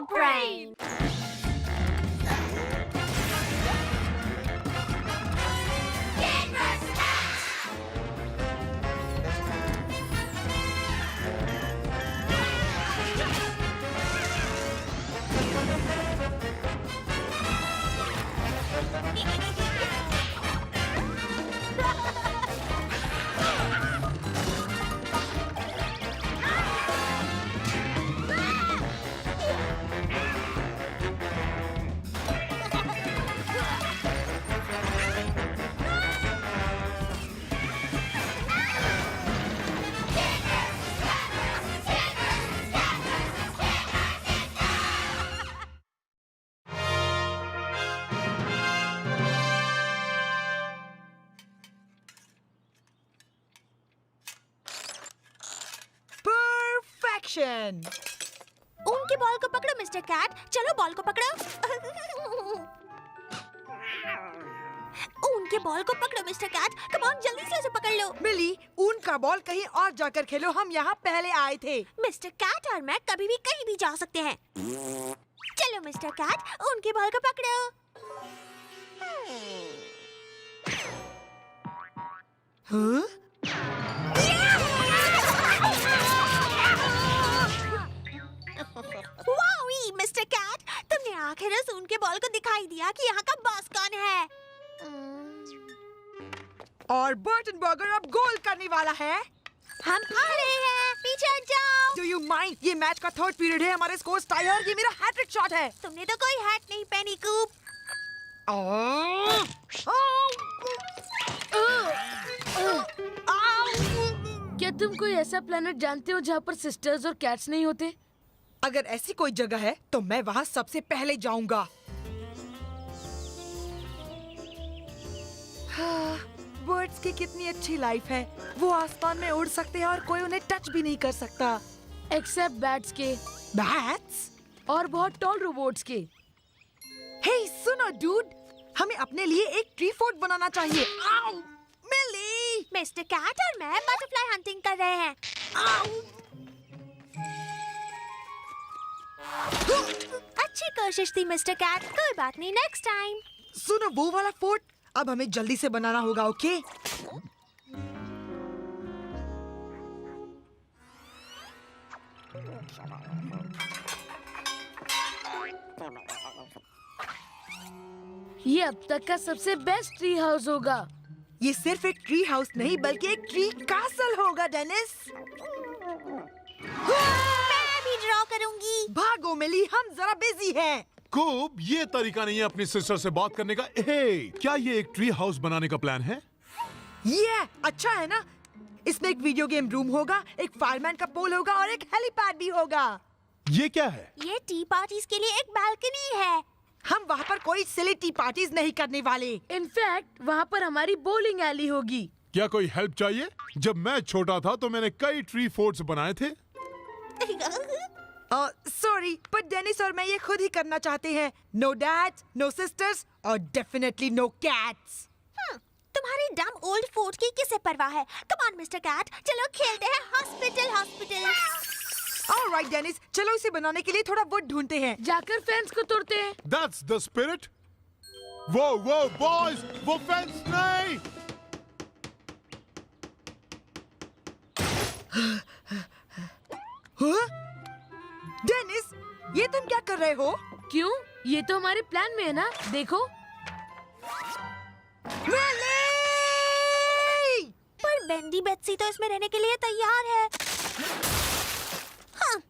brain. Perfection. उनके ball को पकड़ो मिस्टर कैट। चलो बॉल को पकड़ो। उनके बॉल को पकड़ो मिस्टर कैट। कम ऑन, जल्दी से उसे पकड़ लो। मिली, ऊन का बॉल कहीं और जाकर खेलो, हम यहाँ पहले आए थे। मिस्टर कैट और मैं कभी भी कहीं भी जा सकते हैं। चलो मिस्टर कैट, उनके बॉल को पकड़ो। हाँ? वाओ मिस्टर कैट, तुमने आखिर उनके बॉल को दिखाई दिया कि यहाँ का बॉस कौन है। और बर्टन बर्गर अब गोल करने वाला है। हम आ रहे हैं, पीछे हट जाओ। Do you mind? ये मैच का थर्ड पीरियड है, हमारे स्कोर टाई है और ये मेरा हैट्रिक शॉट है। तुमने तो कोई हैट नहीं पहनी कूप। क्या तुम कोई ऐसा प्लेनेट जानते हो जहाँ पर सिस्टर्स और कैट्स नहीं होते? अगर ऐसी कोई जगह है तो मैं वहाँ सबसे पहले जाऊंगा। बर्ड्स की कितनी अच्छी लाइफ है। वो आसमान में उड़ सकते हैं और कोई उन्हें टच भी नहीं कर सकता। एक्सेप्ट बैट्स के बैट्स और बहुत टॉल रोबोट्स के। हे सुनो डूड, हमें अपने लिए एक ट्री फोर्ट बनाना चाहिए। आओ, मिली। मिस्टर कैट और मैं बटरफ्लाई हंटिंग कर रहे हैं। अच्छी कोशिश थी मिस्टर कैट, कोई बात नहीं, नेक्स्ट टाइम। सुनो वो वाला फोर्ट अब हमें जल्दी से बनाना होगा, ओके? ये अब तक का सबसे बेस्ट ट्री हाउस होगा। ये सिर्फ एक ट्री हाउस नहीं बल्कि एक ट्री कासल होगा, डेनिस। मैं भी ड्रॉ करूंगी। भागो मिली, हम जरा बिजी हैं। कूप, ये तरीका नहीं है अपनी सिस्टर से बात करने का। हे, क्या ये एक ट्री हाउस बनाने का प्लान है? ये अच्छा है ना? इसमें एक वीडियो गेम रूम होगा, एक फायरमैन का पोल होगा और एक हेलीपैड भी होगा। ये क्या है? ये टी पार्टीज के लिए एक बालकनी है। हम वहाँ पर कोई सिली टी पार्टीज नहीं करने वाले। इनफैक्ट वहाँ पर हमारी बोलिंग एली होगी। क्या कोई हेल्प चाहिए? जब मैं छोटा था तो मैंने कई ट्री फोर्ट्स बनाए थे। सॉरी, पर डेनिस और मैं ये खुद ही करना चाहते हैं। नो डैड्स, नो सिस्टर्स और डेफिनेटली नो कैट्स। तुम्हारी डम ओल्ड फोर्ट की किसे परवाह है? कम ऑन मिस्टर कैट, चलो खेलते हैं हॉस्पिटल। ऑलराइट डेनिस, चलो इसे बनाने के लिए थोड़ा वुड ढूंढते हैं। जाकर फेंस को तोड़ते हैं। That's the spirit. वो बॉयज, वो फेंस नहीं। डेनिस, ये तुम क्या कर रहे हो? क्यों? ये तो हमारे प्लान में है ना, देखो। पर बेंडी बेट्सी तो इसमें रहने के लिए तैयार है। हाँ।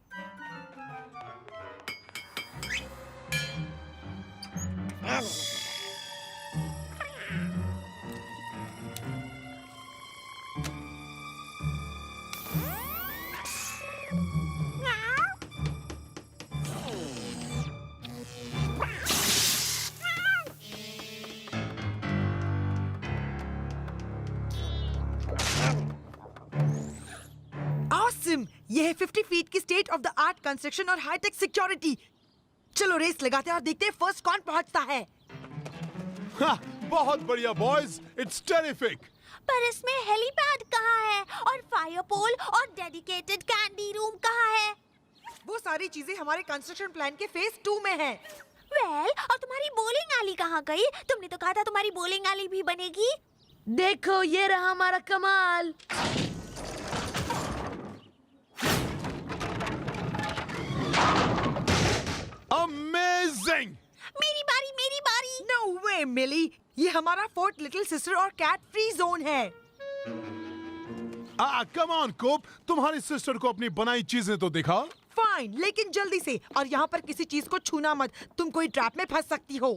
Awesome! ये है 50 फीट की state of the art construction और हाईटेक सिक्योरिटी। चलो रेस लगाते हैं और देखते हैं फर्स्ट कौन पहुंचता है। हाँ, बहुत बढ़िया बॉयज, इट्स टेरिफिक। पर इसमें हेलीपैड कहाँ है? और फायर पोल और डेडिकेटेड कैंडी रूम कहाँ है? वो सारी सारी चीजें हमारे कंस्ट्रक्शन प्लान के फेज 2 में हैं। वेल, और तुम्हारी बोलिंग alley कहाँ गई? तुमने तो कहा था तुम्हारी बोलिंग alley भी बनेगी। देखो ये रहा हमारा कमाल। अमेजिंग! मेरी बारी, मेरी बारी। नो वे मिली, ये हमारा फोर्ट लिटिल सिस्टर और कैट फ्री जोन है। कम ऑन कोप, तुम्हारी सिस्टर को अपनी बनाई चीजें तो दिखा। फाइन, लेकिन जल्दी से, और यहाँ पर किसी चीज को छूना मत, तुम कोई ट्रैप में फंस सकती हो।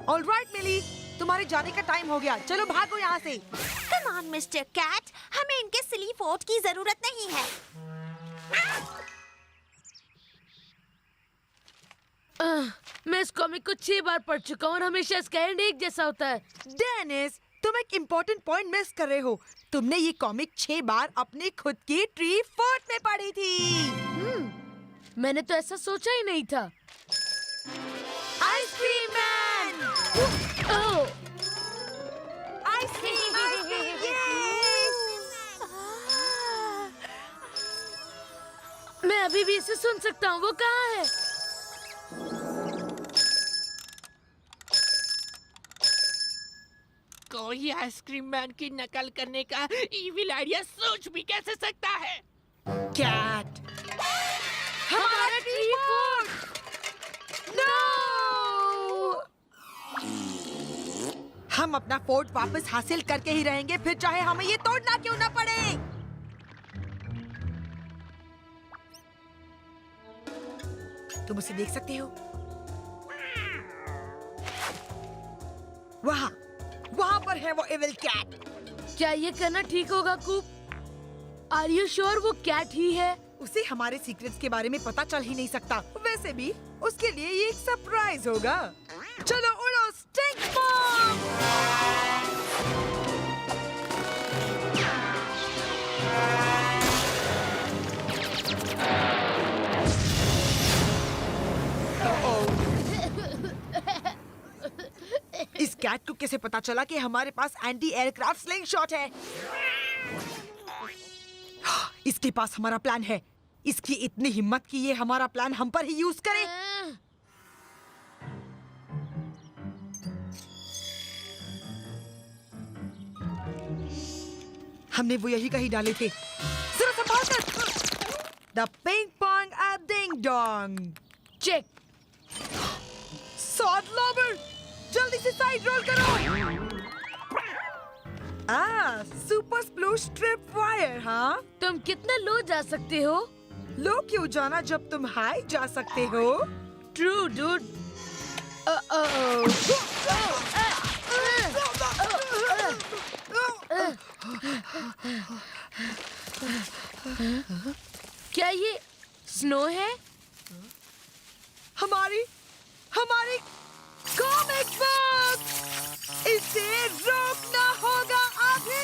ऑलराइट मिली, तुम्हारे जाने का टाइम हो गया, चलो भागो यहाँ से। Come on, Mr. Cat, हमें इनके सिली फोर्ट की जरूरत नहीं है। मैं इस कॉमिक को 6 बार पढ़ चुका हूँ और हमेशा इसका एंड एक जैसा होता है। डेनिस, तुम एक इम्पोर्टेंट पॉइंट मिस कर रहे हो। तुमने ये कॉमिक 6 बार अपनी खुद की ट्री फोर्ट में पढ़ी थी। मैंने तो ऐसा सोचा ही नहीं था। Ice cream man! ओह! आइसक्रीम, मैं अभी भी इसे सुन सकता हूँ। वो कहाँ है? कोई आइसक्रीम मैन की नकल करने का इविल आइडिया सोच भी कैसे सकता है? कैट, हमारा ट्री फोर्ट! हम अपना फोर्ट वापस हासिल करके ही रहेंगे, फिर चाहे हमें ये तोड़ना क्यों ना पड़े। तुम उसे देख सकते हो? वहाँ वहाँ पर है वो इविल कैट। क्या ये करना ठीक होगा कूप? आर यू श्योर वो कैट ही है? उसे हमारे सीक्रेट्स के बारे में पता चल ही नहीं सकता। वैसे भी उसके लिए ये एक सरप्राइज होगा। चलो उड़ो, स्टिंक बॉम्ब! इस कैट को कैसे पता चला कि हमारे पास एंटी एयरक्राफ्ट स्लिंग शॉट है? इसके पास हमारा प्लान है। इसकी इतनी हिम्मत कि ये हमारा प्लान हम पर ही यूज करे। हमने वो यही कहीं डाले थे। जरा संभाल कर। The ping pong at ding dong. Check. सॉड लॉबर, जल्दी से साइड रोल करो। सुपर स्प्लू स्ट्रिप वायर, हाँ? तुम कितना लो जा सकते हो? लो क्यों जाना जब तुम हाई जा सकते हो? True dude. क्या ये स्नो है? हमारी कॉमिक बुक! इसे रोकना होगा अभी!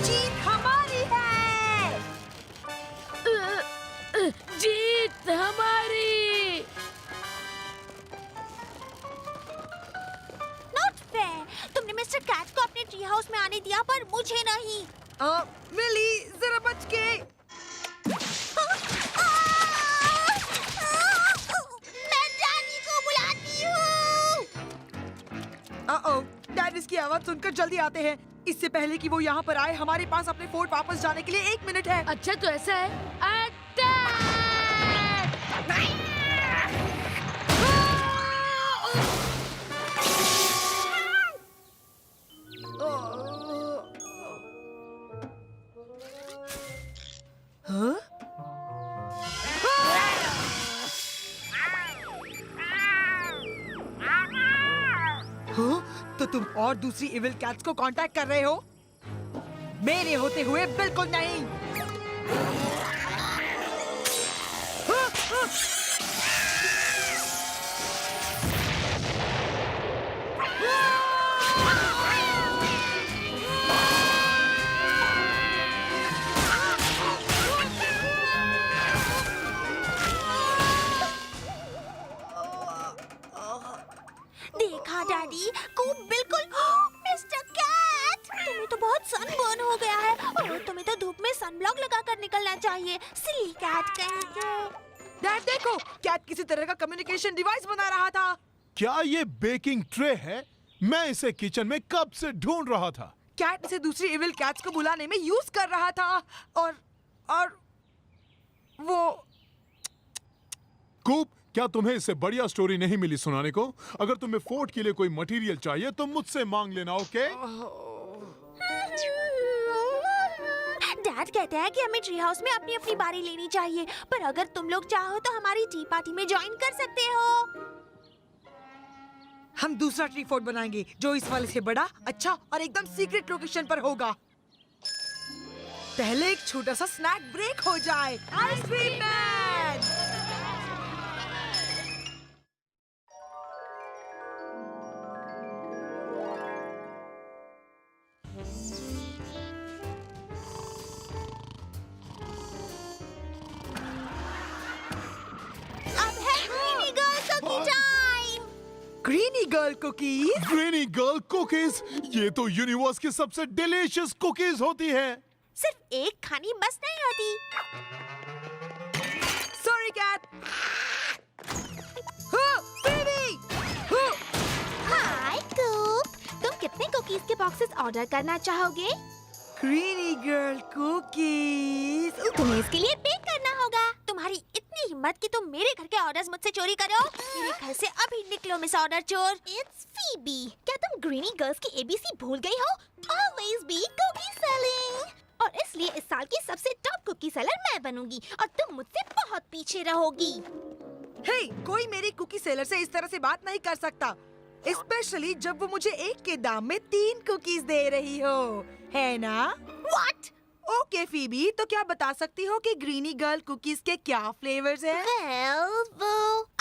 जीत हमारी है! जीत हमारी! Not fair. तुमने मिस्टर कैट को अपने ट्री हाउस में आने दिया पर मुझे नहीं। मिली, जरा बच के। मैं डैडी को बुलाती हूँ। डैड की आवाज सुनकर जल्दी आते हैं। इससे पहले कि वो यहाँ पर आए, हमारे पास अपने फोर्ट वापस जाने के लिए 1 मिनट है। अच्छा तो ऐसा है। अटैक! हाँ? हाँ? तो तुम और दूसरी इविल कैट्स को कांटेक्ट कर रहे हो? मेरे होते हुए बिल्कुल नहीं। देखा डैडी, कूप बिल्कुल मिस्टर कैट, तुम्हें तो बहुत सनबर्न हो गया है और तुम्हें तो धूप में सनब्लॉक लगाकर निकलना चाहिए। सिली कैट कहेंगे। डैड देखो, कैट किसी तरह का कम्युनिकेशन डिवाइस बना रहा था। क्या ये बेकिंग ट्रे है? मैं इसे किचन में कब से ढूंढ रहा था। कैट इसे दूसरी इविल कैट्स को बुलाने में यूज कर रहा था और वो कूप, क्या तुम्हें इससे बढ़िया स्टोरी नहीं मिली सुनाने को? अगर तुम्हें फोर्ट के लिए कोई मटेरियल चाहिए तो मुझसे मांग लेना, ओके? डैड कहते हैं कि हमें ट्री हाउस में अपनी अपनी बारी लेनी चाहिए, पर अगर तुम लोग चाहो तो हमारी टी पार्टी में ज्वाइन कर सकते हो। हम दूसरा ट्री फोर्ट बनाएंगे जो इस वाले से बड़ा, अच्छा और एकदम सीक्रेट लोकेशन पर होगा। पहले एक छोटा सा स्नैक ब्रेक हो जाए। Ice cream man! अब है greenie girl cookie time. Greenie girl cookies? Granny girl cookies, ये तो यूनिवर्स की सबसे डिलीशियस कुकीज होती है। सिर्फ एक खानी बस नहीं होती। Sorry cat. हाय कूप, तुम कितने कुकीज के बॉक्सेस ऑर्डर करना चाहोगे? Greenie girl cookies. तुम्हें इसके लिए पे करना होगा। तुम्हारी इतनी हिम्मत कि तुम मेरे घर के ऑर्डर्स मुझसे चोरी करो? मेरे घर से अभी निकलो मिस ऑर्डर चोर। It's Phoebe. क्या तुम ग्रीनी गर्ल्स की एबीसी भूल गई हो? Always be cookie selling. और इसलिए इस साल की सबसे टॉप कुकी सेलर मैं बनूंगी और तुम मुझसे बहुत पीछे रहोगी। हे, कोई मेरी कुकी सेलर से इस तरह से बात नहीं कर सकता, स्पेशली जब वो मुझे एक के दाम में 3 कुकीज दे रही हो, है ना? What? ओके फीबी, तो क्या बता सकती हो कि ग्रीनी गर्ल कुकीज के क्या फ्लेवर्स हैं? Well, वो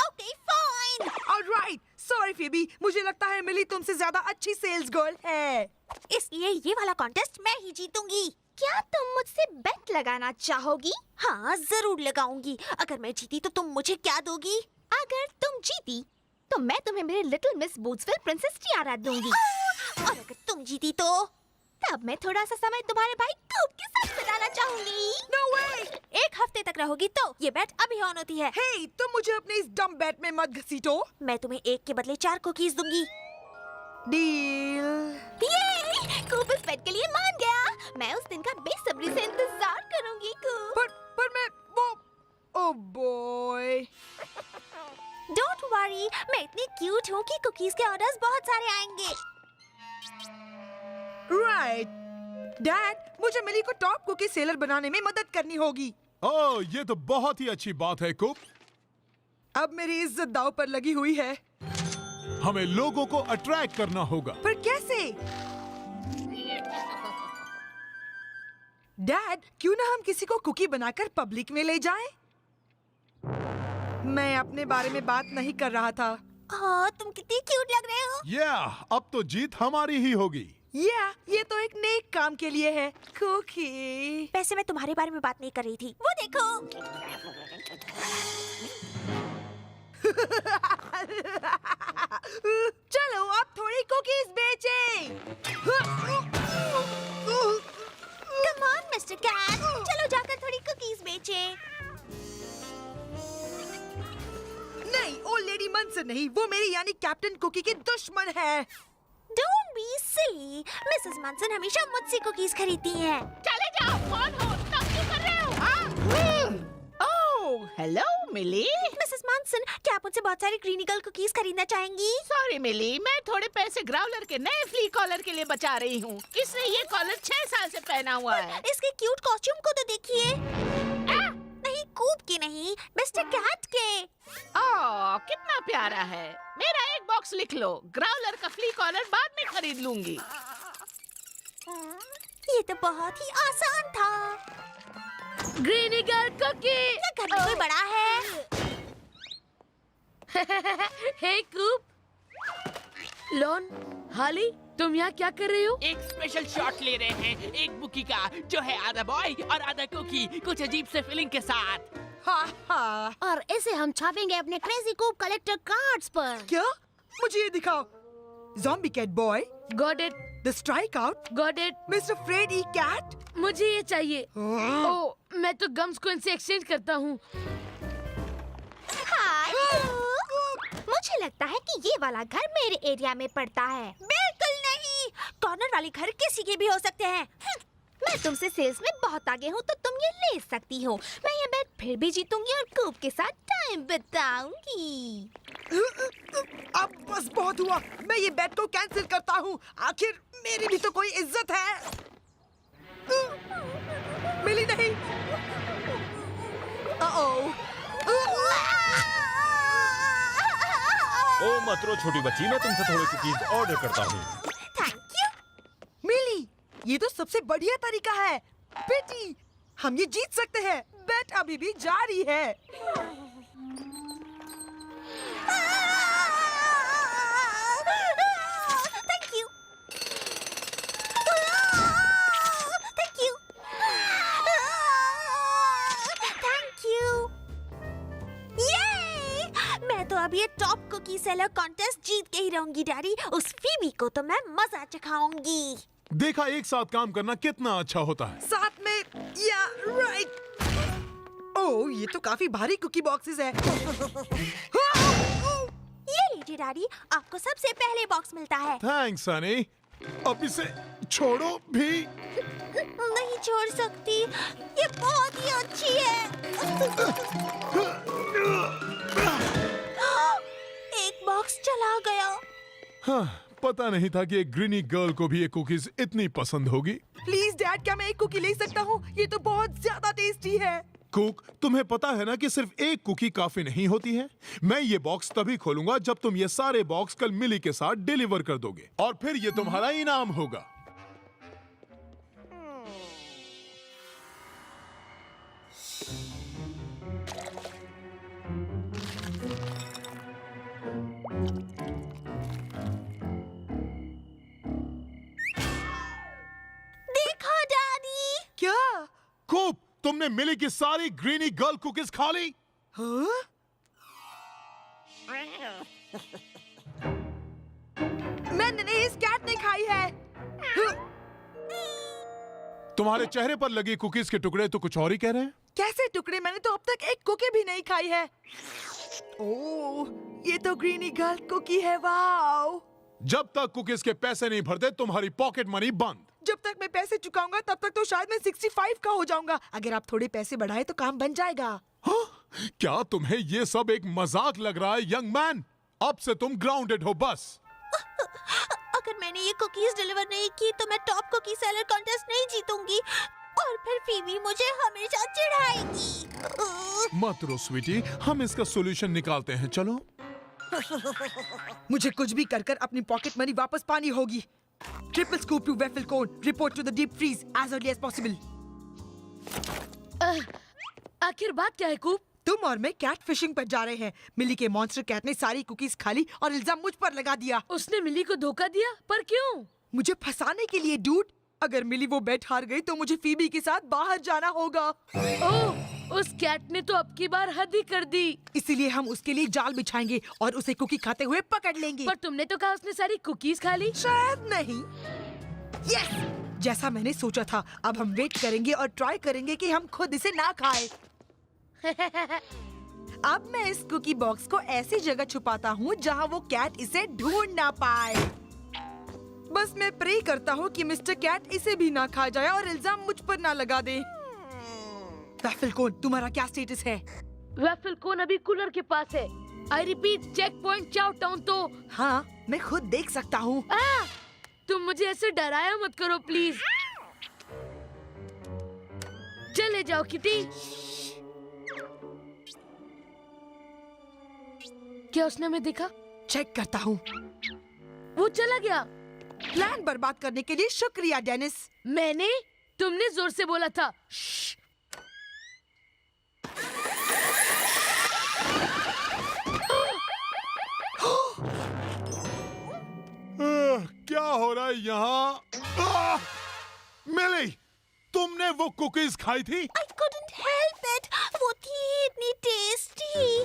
okay, fine. Alright, sorry Phoebe, मुझे लगता है मिली तुमसे ज्यादा अच्छी सेल्स गर्ल है। इसलिए ये वाला कॉन्टेस्ट मैं ही जीतूंगी। क्या तुम मुझसे बेट लगाना चाहोगी? हाँ, जरूर लगाऊंगी। अगर मैं जीती तो तुम मुझे क्या दोगी? अगर तुम जीती तो मैं तुम्हें मेरे लिटिल मिस बूट्सविल प्रिंसेस टियारा दूंगी। और अगर तुम जीती तो तब मैं थोड़ा सा समय तुम्हारे भाई कूप के साथ बिताना चाहूंगी। नो वे! एक हफ्ते तक रहोगी तो ये बेट अभी ऑन होती है। हे, तुम मुझे अपने इस डम बैट में मत घसीटो। मैं तुम्हें एक के बदले 4 कुकीज दूंगी। डील। ये कूप इस बेट के लिए मान गया। मैं उस दिन का बेसब्री से इंतजार करूंगी कूप। पर मैं वो, ओह बॉय। डोंट वरी, मैं इतनी क्यूट हूँ कि कुकीज के ऑर्डर्स बहुत सारे आएंगे। राइट। डैड, मुझे मिली को टॉप कुकी सेलर बनाने में मदद करनी होगी। ओह, ये तो बहुत ही अच्छी बात है कुप। अब मेरी इज्जत दांव पर लगी हुई है। हमें लोगों को अट्रैक्ट करना होगा। पर कैसे? डैड, क्यों ना हम किसी को कुकी बनाकर पब्लिक में ले जाएं? मैं अपने बारे में बात नहीं कर रहा था। ओह, तुम कितनी क्यूट लग रहे हो। अब तो जीत हमारी ही होगी। ये तो एक नेक काम के लिए है। कुकी। वैसे मैं तुम्हारे बारे में बात नहीं कर रही थी। वो देखो। चलो अब थोड़ी कुकीज बेचें। कम ऑन मिस्टर कैट, चलो जाकर थोड़ी कुकीज बेचें। नहीं, ओल्ड लेडी मंसन नहीं, वो मेरी यानी कैप्टन कुकी की दुश्मन है। डोंट बी सिली, मिसेस मंसन हमेशा मुझसे कुकीज खरीदती हैं। चले जाओ, कौन हो? तब क्यों कर रहे हो? ओह, हेलो मिली। मिसेस मंसन, क्या आप मुझसे बहुत सारी ग्रीनी गर्ल कुकीज खरीदना चाहेंगी? सॉरी मिली, मैं थोड़े पैसे ग्राउलर के नए फ्ली कॉलर के लिए बचा रही हूँ। इसने ये कॉलर 6 साल से पहना हुआ है। इसके क्यूट कॉस्ट्यूम को तो देखिए। नहीं, कूप की नहीं, मिस्टर कैट के। ओह, कितना प्यारा है। मेरा एक बॉक्स लिख लो, ग्राउलर का फ्ली कॉलर बाद में खरीद लूंगी। ये तो बहुत ही आसान था। Greenie girl cookie. क्या घर में कोई बड़ा है? हे कूप, लॉन, हाली, तुम यहाँ क्या कर रहे हो? एक स्पेशल शॉट ले रहे हैं एक बुकी का जो है आधा बॉय और आधा कुकी, कुछ अजीब से फीलिंग के साथ। और इसे हम छापेंगे अपने क्रेजी कूप कलेक्टर कार्ड्स पर। क्या? मुझे ये दिखाओ। Zombie cat boy, got it, the strike out, got it. Mister Freddy cat. मुझे ये चाहिए। ओ, मैं तो गम्स को इनसे एक्सचेंज करता हूँ। हाय मुझे लगता है कि ये वाला घर मेरे एरिया में पड़ता है। बिल्कुल नहीं, कॉर्नर वाले घर किसी के भी हो सकते हैं। मैं तुमसे सेल्स में बहुत आगे हूँ तो तुम ये ले सकती हो। मैं ये बैट फिर भी जीतूंगी और कूप के साथ टाइम बिताऊंगी। अब बस बहुत हुआ, मैं ये बेट को कैंसिल करता हूँ। आखिर मेरी भी तो कोई इज्जत है। मिली नहीं। ओ मत रो छोटी बच्ची, मैं तुमसे थोड़े कुकीज ऑर्डर करता हूँ। Thank you. मिली, ये तो सबसे बढ़िया तरीका है। बेटी, हम ये जीत सकते हैं। बेट अभी भी जारी है। Thank you. Thank you. Thank you. ये मैं तो अब ये टॉप कुकी सेलर कॉन्टेस्ट जीत के ही रहूंगी डैडी। उस फीबी को तो मैं मजा चखाऊंगी। देखा, एक साथ काम करना कितना अच्छा होता है। साथ में या राइट। ओह, ये तो काफी भारी कुकी बॉक्सेस है। ये लीजिए डैडी, आपको सबसे पहले बॉक्स मिलता है। थैंक्स सनी। अब इसे छोड़ो भी। नहीं छोड़ सकती, ये बहुत ही अच्छी है। एक बॉक्स चला गया। हाँ, पता नहीं था कि एक ग्रीनी गर्ल को भी ये कुकीज इतनी पसंद होगी। प्लीज डैड, क्या मैं एक कुकी ले सकता हूँ? ये तो बहुत ज्यादा टेस्टी है। कुक, तुम्हें पता है ना कि सिर्फ एक कुकी काफी नहीं होती है। मैं ये बॉक्स तभी खोलूंगा जब तुम ये सारे बॉक्स कल मिली के साथ डिलीवर कर दोगे, और फिर ये तुम्हारा इनाम होगा। देखो डैडी। क्या? कुक, तुमने मिली की सारी ग्रीनी गर्ल कुकीज खा ली? हाँ? मैंने इस कैट ने खाई है। तुम्हारे चेहरे पर लगी कुकीज के टुकड़े तो कुछ और ही कह रहे हैं। कैसे टुकड़े? मैंने तो अब तक एक कुकी भी नहीं खाई है। ओह, ये तो ग्रीनी गर्ल कुकी है। वाओ! जब तक कुकीज के पैसे नहीं भरते तुम्हारी पॉकेट मनी बंद। जब तक मैं पैसे चुकाऊंगा तब तक तो शायद मैं 65 का हो जाऊंगा। अगर आप थोड़े पैसे बढ़ाए तो काम बन जाएगा। हाँ? क्या तुम्हें ये सब एक मजाक लग रहा है यंग मैन? अब से तुम ग्राउंडेड हो बस। अगर मैंने ये कुकीज डिलीवर नहीं की तो मैं टॉप कुकी सेलर कॉन्टेस्ट नहीं जीतूंगी और फिर फीबी मुझे हमेशा चिढ़ाएगी। मत रो स्वीटी, हम इसका सॉल्यूशन निकालते हैं। चलो। मुझे कुछ भी कर कर अपनी पॉकेट मनी वापस पानी होगी। Triple scoop two waffle cone, report to the deep freeze as early as possible. आखिर बात क्या है कूप? तुम और मैं कैट फिशिंग पर जा रहे हैं। मिली के मॉन्स्टर कैट ने सारी कुकीज खा ली और इल्जाम मुझ पर लगा दिया। उसने मिली को धोखा दिया? पर क्यों? मुझे फंसाने के लिए डूड। अगर मिली वो बेट हार गई तो मुझे फीबी के साथ बाहर जाना होगा। ओह, उस कैट ने तो अब की बार हद ही कर दी। इसीलिए हम उसके लिए जाल बिछाएंगे और उसे कुकी खाते हुए पकड़ लेंगे। पर तुमने तो कहा उसने सारी कुकीज खा ली। शायद नहीं। यस, जैसा मैंने सोचा था। अब हम वेट करेंगे और ट्राई करेंगे कि हम खुद इसे ना खाएं। अब मैं इस कुकी बॉक्स को ऐसी जगह छुपाता हूँ जहाँ वो कैट इसे ढूंढ ना पाए। बस मैं प्रे करता हूँ कि मिस्टर कैट इसे भी ना खा जाए और इल्जाम मुझ पर ना लगा दे। वैफल कोन, तुम्हारा क्या स्टेटस है? वैफल कोन अभी कूलर के पास है। आई रिपीट, चेक पॉइंट चाओ टाउन तो। हाँ, मैं खुद देख सकता हूँ। तुम मुझे ऐसे डराया मत करो प्लीज। चले जाओ किटी। क्या उसने हमें देखा? चेक करता हूँ। वो चला गया। प्लान बर्बाद करने के लिए शुक्रिया डेनिस। मैंने? तुमने जोर से बोला था। श्श्श। क्या हो रहा है यहाँ? मिली, तुमने वो कुकीज खाई थी? I couldn't help it. वो थी इतनी टेस्टी।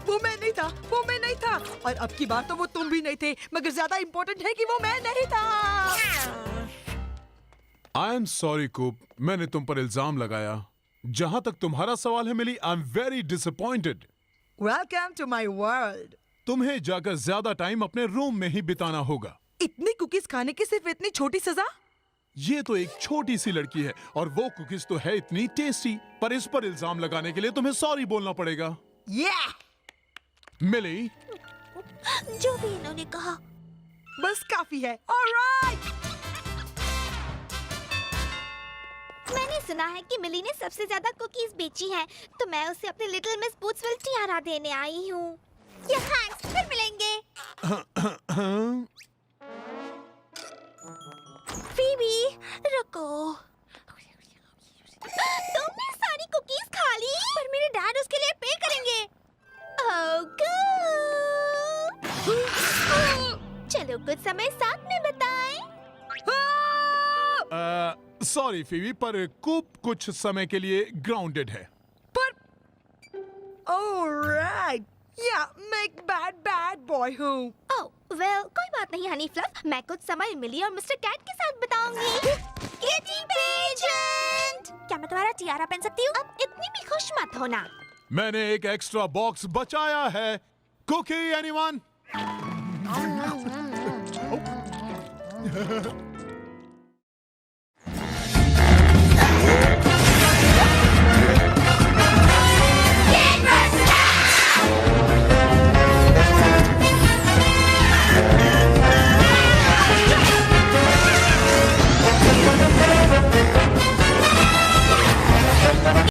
वो मैं नहीं था, वो मैं नहीं था। और अब की बार तो वो तुम भी नहीं थे, मगर ज्यादा इम्पोर्टेंट है कि वो मैं नहीं था। आई एम सॉरी कूप, मैंने तुम पर इल्जाम लगाया। जहां तक तुम्हारा सवाल है मिली, I am very disappointed. Welcome to my world. तुम्हें जाकर ज्यादा टाइम अपने रूम में ही बिताना होगा। इतनी कुकीज खाने की सिर्फ इतनी छोटी सजा? ये तो एक छोटी सी लड़की है और वो कुकीज तो है इतनी टेस्टी, पर इस पर इल्जाम लगाने के लिए तुम्हें सॉरी बोलना पड़ेगा। Yeah! मिली, जो भी इन्होंने कहा। बस काफी है। Alright! मैंने सुना है कि मिली ने सबसे ज्यादा कुकीज बेची हैं, तो मैं उसे अपने लिटिल मिस बूट्सविल टियारा देने आई हूँ। या थैंक्स, फिर मिलेंगे। फीबी, रुको। तुमने सारी कुकीज खा ली? पर मेरे डैड उसके लिए पे करेंगे। Oh, good. चलो कुछ समय साथ में बिताएं। सॉरी फीबी, पर कूप कुछ समय के लिए ग्राउंडेड है। पर Alright! Yeah, मैं एक bad boy हूँ। Oh, well, कोई बात नहीं हनी फ्लफ, मैं कुछ समय मिली और मिस्टर कैट के साथ बिताऊंगी। Kitty pageant! क्या मैं तुम्हारा टियारा पहन सकती हूँ? अब इतनी भी खुश मत होना। मैंने एक एक्स्ट्रा बॉक्स बचाया है। Cookie anyone?